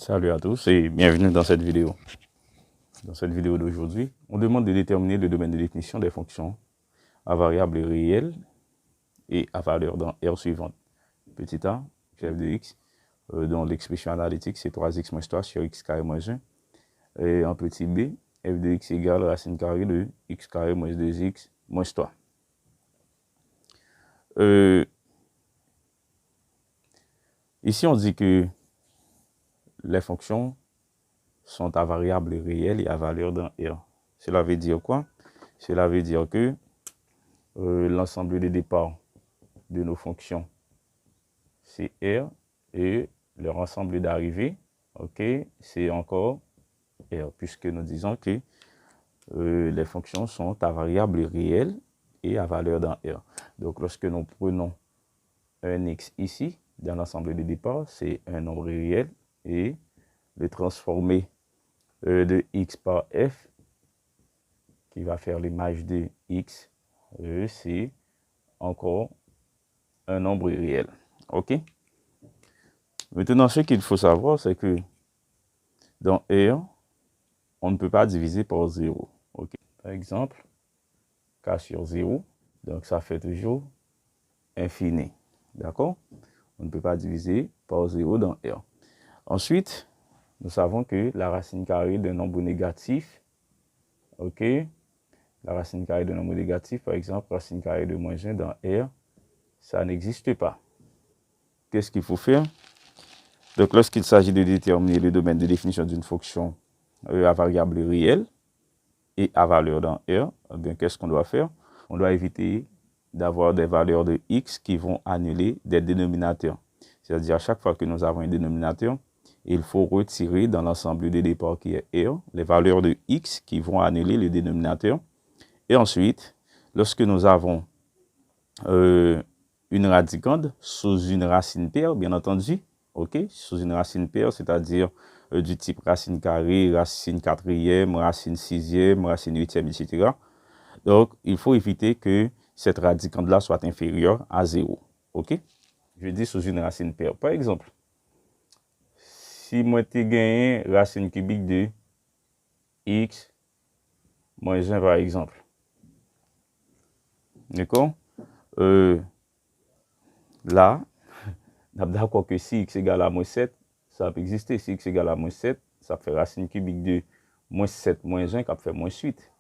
Salut à tous et bienvenue dans cette vidéo. Dans cette vidéo d'aujourd'hui, on demande de déterminer le domaine de définition des fonctions à variable réelle et à valeur dans R suivante. Petit a, f de x, dont l'expression analytique c'est 3x moins 3 sur x carré moins 1. Et en petit b, f de x égale racine carrée de x carré moins 2x moins 3. Ici, on dit que les fonctions sont à variable réelle et à valeur dans R. Cela veut dire quoi? Cela veut dire que l'ensemble de départ de nos fonctions, c'est R, et leur ensemble d'arrivée, c'est encore R, puisque nous disons que les fonctions sont à variable réelle et à valeur dans R. Donc, lorsque nous prenons un x ici, dans l'ensemble de départ, c'est un nombre réel, et le transformer de x par f, qui va faire l'image de x, c'est encore un nombre réel. OK? Maintenant, ce qu'il faut savoir, c'est que dans R, on ne peut pas diviser par 0. OK? Par exemple, k sur 0, donc ça fait toujours infini. D'accord? On ne peut pas diviser par 0 dans R. Ensuite, nous savons que la racine carrée d'un nombre négatif, OK? La racine carrée d'un nombre négatif, par exemple, racine carrée de moins 1 dans R, ça n'existe pas. Qu'est-ce qu'il faut faire? Donc, lorsqu'il s'agit de déterminer le domaine de définition d'une fonction à variable réelle et à valeur dans R, eh bien, qu'est-ce qu'on doit faire? On doit éviter d'avoir des valeurs de x qui vont annuler des dénominateurs. C'est-à-dire, à chaque fois que nous avons un dénominateur, il faut retirer dans l'ensemble de départ qui est R les valeurs de x qui vont annuler le dénominateur. Et ensuite, lorsque nous avons une radicande sous une racine paire, bien entendu, sous une racine paire, c'est-à-dire du type racine carrée, racine quatrième, racine sixième, racine huitième, etc. Donc, il faut éviter que cette radicande-là soit inférieure à 0. Je dis sous une racine paire. Par exemple, si moi j'ai gagné racine cubique de x moins 1, par exemple. D'accord? Là, d'accord que si x égale à moins 7, ça peut exister. Si x égale à moins 7, ça fait racine cubique de moins 7 moins 1 qui fait moins 8.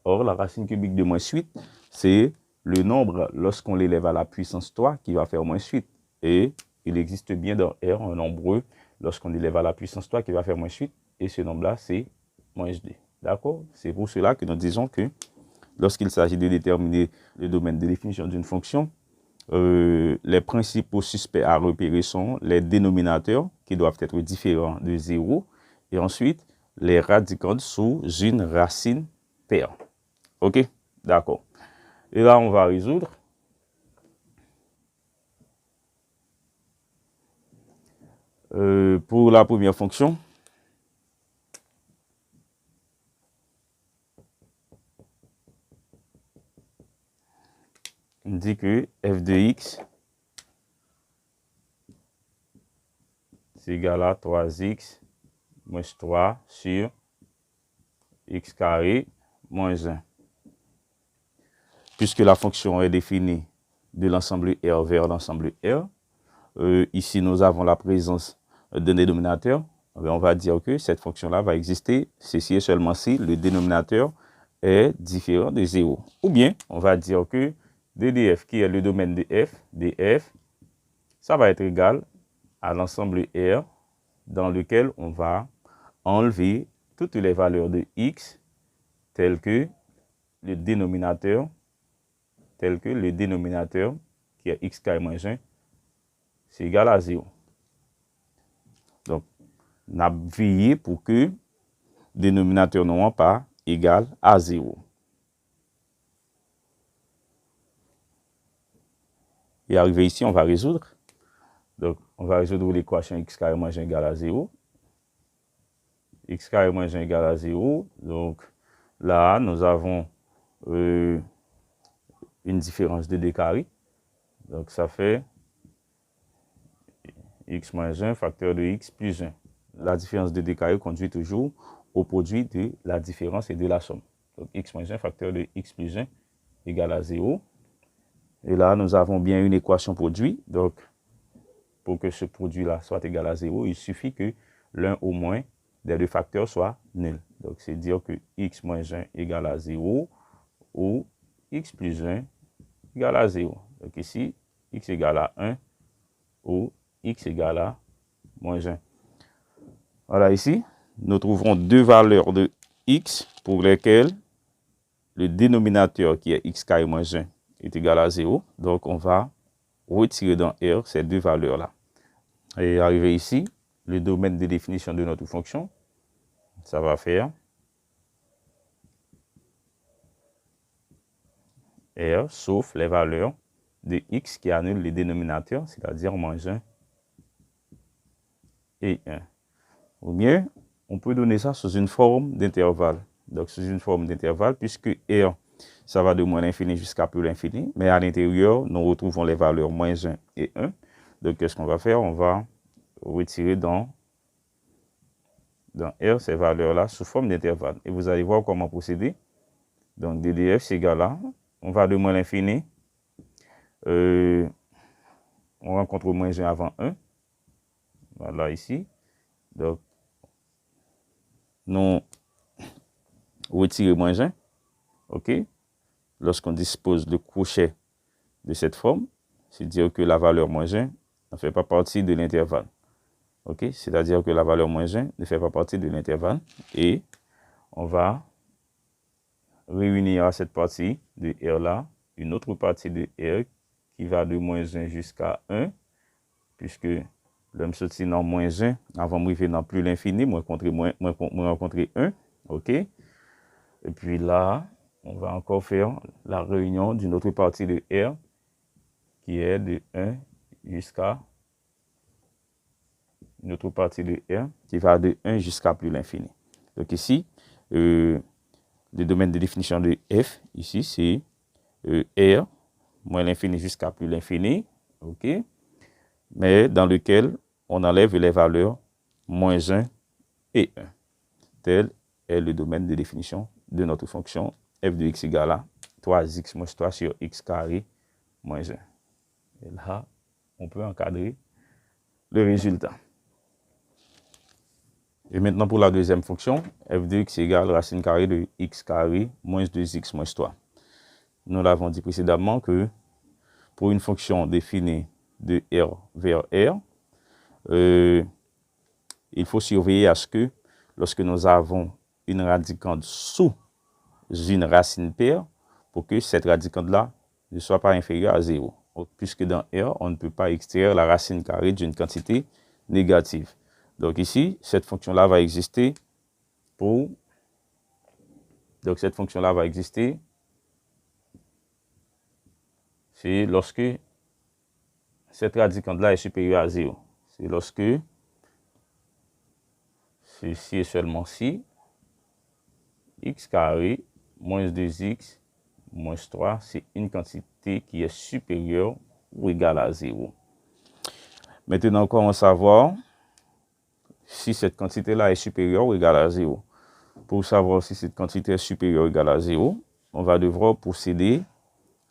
Or, la racine cubique de moins 8, c'est le nombre, lorsqu'on l'élève à la puissance 3, qui va faire moins 8. Et il existe bien dans R un nombre, lorsqu'on élève à la puissance 3, qui va faire moins 8. Et ce nombre-là, c'est moins 2. D'accord? C'est pour cela que nous disons que lorsqu'il s'agit de déterminer le domaine de définition d'une fonction, les principaux suspects à repérer sont les dénominateurs qui doivent être différents de 0 et ensuite les radicandes sous une racine paire. OK? D'accord. Et là, on va résoudre. Pour la première fonction, on dit que f de x c'est égal à 3x moins 3 sur x carré moins 1. Puisque la fonction est définie de l'ensemble R vers l'ensemble R, ici nous avons la présence d'un dénominateur, on va dire que cette fonction-là va exister, ceci est seulement si le dénominateur est différent de 0. Ou bien, on va dire que ddf, qui est le domaine de f, df, ça va être égal à l'ensemble R dans lequel on va enlever toutes les valeurs de x telles que le dénominateur, qui est x carré moins 1, c'est égal à 0. Donc, on a veillé pour que le dénominateur ne soit pas égal à 0. Et arrivé ici, on va résoudre. Donc, on va résoudre l'équation x carré moins 1 égale à 0. X carré moins 1 égale à 0. Donc, là, nous avons une différence de d carré. Donc, ça fait x moins 1 facteur de x plus 1. la différence de d carré conduit toujours au produit de la différence et de la somme. Donc, x moins 1 facteur de x plus 1 égale à 0. Et là, nous avons bien une équation produit. Donc, pour que ce produit-là soit égal à 0, il suffit que l'un au moins des deux facteurs soit nul. Donc, c'est dire que x moins 1 égale à 0 ou x plus 1 égale à 0. Donc, ici, x égale à 1 ou x égale à moins 1. Voilà, ici, nous trouverons deux valeurs de x pour lesquelles le dénominateur qui est x carré moins 1 est égal à 0. Donc, on va retirer dans R ces deux valeurs-là. Et arrivé ici, le domaine de définition de notre fonction, ça va faire R sauf les valeurs de x qui annulent les dénominateurs, c'est-à-dire moins 1 et 1. Ou bien, on peut donner ça sous une forme d'intervalle. Donc, sous une forme d'intervalle, puisque R, ça va de moins l'infini jusqu'à plus l'infini, mais à l'intérieur, nous retrouvons les valeurs moins 1 et 1. Donc, qu'est-ce qu'on va faire? On va retirer dans R ces valeurs-là sous forme d'intervalle. Et vous allez voir comment procéder. Donc, ddf, c'est égal à, on va de moins l'infini. On rencontre moins 1 avant 1. Voilà, ici. Donc, nous retirons moins 1. OK? Lorsqu'on dispose le crochet de cette forme, c'est dire que la valeur moins 1 ne fait pas partie de l'intervalle. OK? C'est-à-dire que la valeur moins 1 ne fait pas partie de l'intervalle. Et on va réunir à cette partie de R là une autre partie de R qui va de moins 1 jusqu'à 1, puisque l'homme sorti dans moins 1, avant de arriver dans plus l'infini, moi rencontrer 1. OK? Et puis là, on va encore faire la réunion d'une autre partie de R qui est de 1 jusqu'à une autre partie de R qui va de 1 jusqu'à plus l'infini. Donc ici, le domaine de définition de F, ici, c'est R moins l'infini jusqu'à plus l'infini, OK? Mais dans lequel on enlève les valeurs moins 1 et 1. Tel est le domaine de définition de notre fonction f de x égale à 3x moins 3 sur x carré moins 1. Et là, on peut encadrer le résultat. Et maintenant, pour la deuxième fonction, f de x égale racine carrée de x carré moins 2x moins 3. Nous l'avons dit précédemment que pour une fonction définie de R vers R, il faut surveiller à ce que lorsque nous avons une radicande sous une racine paire, pour que cette radicande-là ne soit pas inférieure à 0. Puisque dans R, on ne peut pas extraire la racine carrée d'une quantité négative. Donc ici, cette fonction-là va exister pour... Donc cette fonction-là va exister, c'est lorsque cette radicande-là est supérieure à 0. C'est lorsque ceci est seulement si x carré moins 2x moins 3, c'est une quantité qui est supérieure ou égale à 0. Maintenant, comment savoir si cette quantité-là est supérieure ou égale à 0? Pour savoir si cette quantité est supérieure ou égale à 0, on va devoir procéder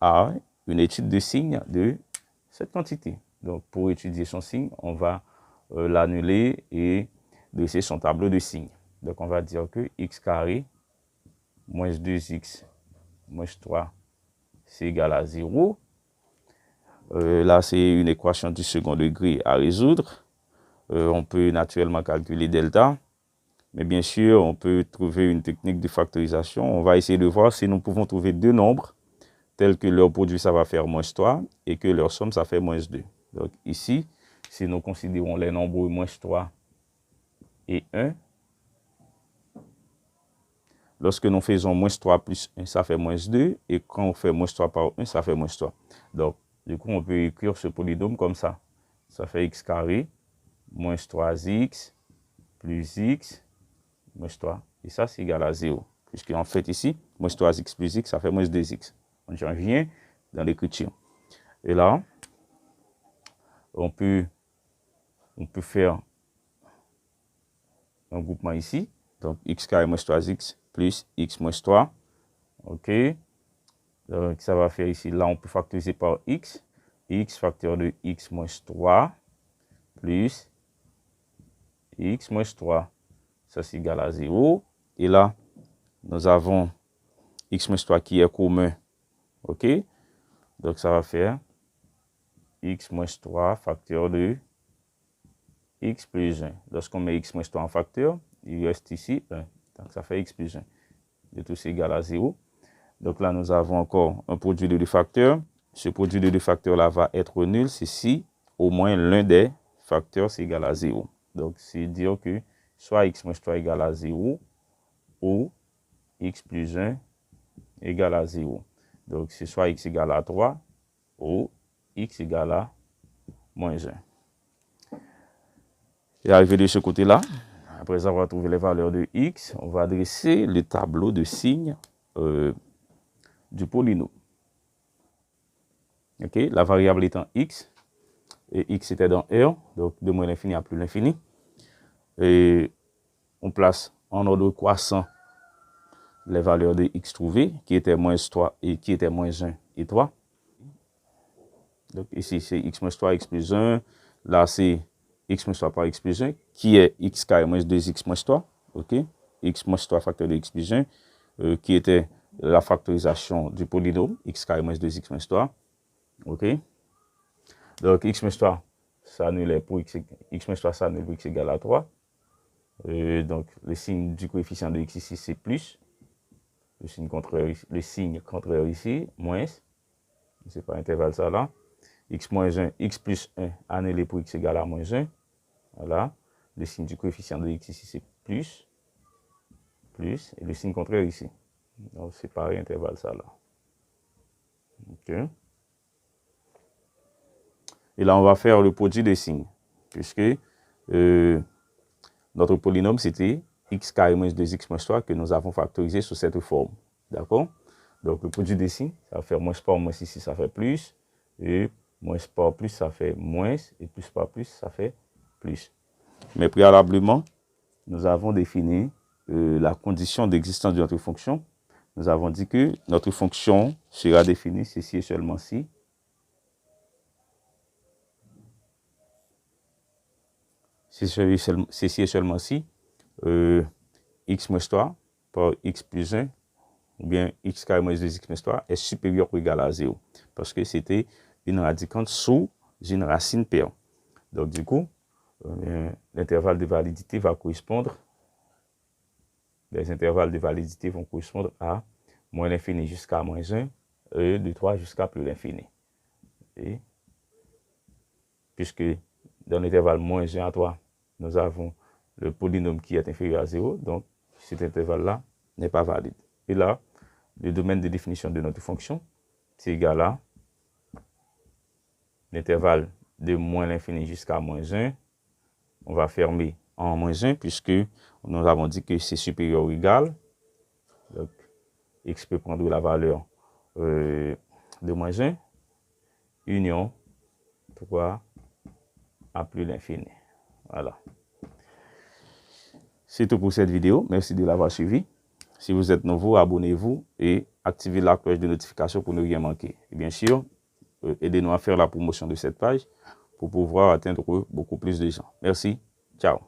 à une étude de signe de cette quantité. Donc, pour étudier son signe, on va l'annuler et dresser son tableau de signes. Donc, on va dire que x carré moins 2x moins 3, c'est égal à 0. Là, c'est une équation du second degré à résoudre. On peut naturellement calculer delta, mais bien sûr, on peut trouver une technique de factorisation. On va essayer de voir si nous pouvons trouver deux nombres tels que leur produit, ça va faire moins 3 et que leur somme, ça fait moins 2. Donc ici, si nous considérons les nombres moins 3 et 1, lorsque nous faisons moins 3 plus 1, ça fait moins 2. Et quand on fait moins 3 par 1, ça fait moins 3. Donc, du coup, on peut écrire ce polynôme comme ça. Ça fait x carré moins 3x plus x moins 3. Et ça, c'est égal à 0. Puisqu'en fait, ici, moins 3x plus x, ça fait moins 2x. On change rien dans l'écriture. Et là, on peut faire un groupement ici. Donc, x carré moins 3x plus x moins 3. OK. Donc, ça va faire ici. Là, on peut factoriser par x. X facteur de x moins 3 plus x moins 3. Ça, c'est égal à 0. Et là, nous avons x moins 3 qui est commun. OK. Donc, ça va faire x moins 3 facteur de x plus 1. Lorsqu'on met x moins 3 en facteur, il reste ici 1. Donc, ça fait x plus 1. De tout, c'est égal à 0. Donc là, nous avons encore un produit de deux facteurs. Ce produit de deux facteurs-là va être nul si au moins l'un des facteurs c'est égal à 0. Donc, c'est dire que soit x moins 3 égale à 0 ou x plus 1 égale à 0. Donc, c'est soit x égale à 3 ou x égale à moins 1. Et arrivé de ce côté-là, après avoir trouvé les valeurs de x, on va dresser le tableau de signes du polynôme. OK, la variable étant x, et x était dans R, donc de moins l'infini à plus l'infini. Et on place en ordre croissant les valeurs de x trouvées, qui étaient moins 3 et qui étaient moins 1 et 3. Donc ici, c'est x moins 3, x plus 1. Là, c'est x moins 3 par x plus 1, qui est x carré moins 2x moins 3. OK, x moins 3 facteur de x plus 1, qui était la factorisation du polynôme, x carré moins 2x moins 3. OK. Donc, x moins 3, ça annule pour x moins 3, ça annule pour x égale à 3. Donc, le signe du coefficient de x ici, c'est plus. Le signe contraire ici, moins. C'est pas intervalle ça là. X moins 1, x plus 1, annulé pour x égale à moins 1. Voilà. Le signe du coefficient de x ici, c'est plus. Plus. Et le signe contraire ici. Donc, c'est pareil, intervalle ça là. OK. Et là, on va faire le produit des signes, puisque notre polynôme, c'était x carré moins 2x moins 3 que nous avons factorisé sous cette forme. D'accord? Donc, le produit des signes, ça va faire moins par moins ici, ça fait plus. Et moins par plus, ça fait moins. Et plus par plus, ça fait plus. Mais préalablement, nous avons défini la condition d'existence de notre fonction. Nous avons dit que notre fonction sera définie ceci et seulement si. Ceci est seulement si x moins 3 par x plus 1 ou bien x carré moins 2x moins 3 est supérieur ou égal à 0. Parce que c'était une radicande sous une racine paire. Donc du coup, l'intervalle de validité va correspondre, les intervalles de validité vont correspondre à moins l'infini jusqu'à moins 1 et de 3 jusqu'à plus l'infini. Puisque dans l'intervalle moins 1 à 3, nous avons le polynôme qui est inférieur à 0, donc cet intervalle-là n'est pas valide. Et là, le domaine de définition de notre fonction, c'est égal à l'intervalle de moins l'infini jusqu'à moins 1. On va fermer en moins 1 puisque nous avons dit que c'est supérieur ou égal. Donc, x peut prendre la valeur de moins 1, union 3 à plus l'infini. Voilà. C'est tout pour cette vidéo. Merci de l'avoir suivi. Si vous êtes nouveau, abonnez-vous et activez la cloche de notification pour ne rien manquer. Et bien sûr, aidez-nous à faire la promotion de cette page pour pouvoir atteindre beaucoup plus de gens. Merci. Ciao.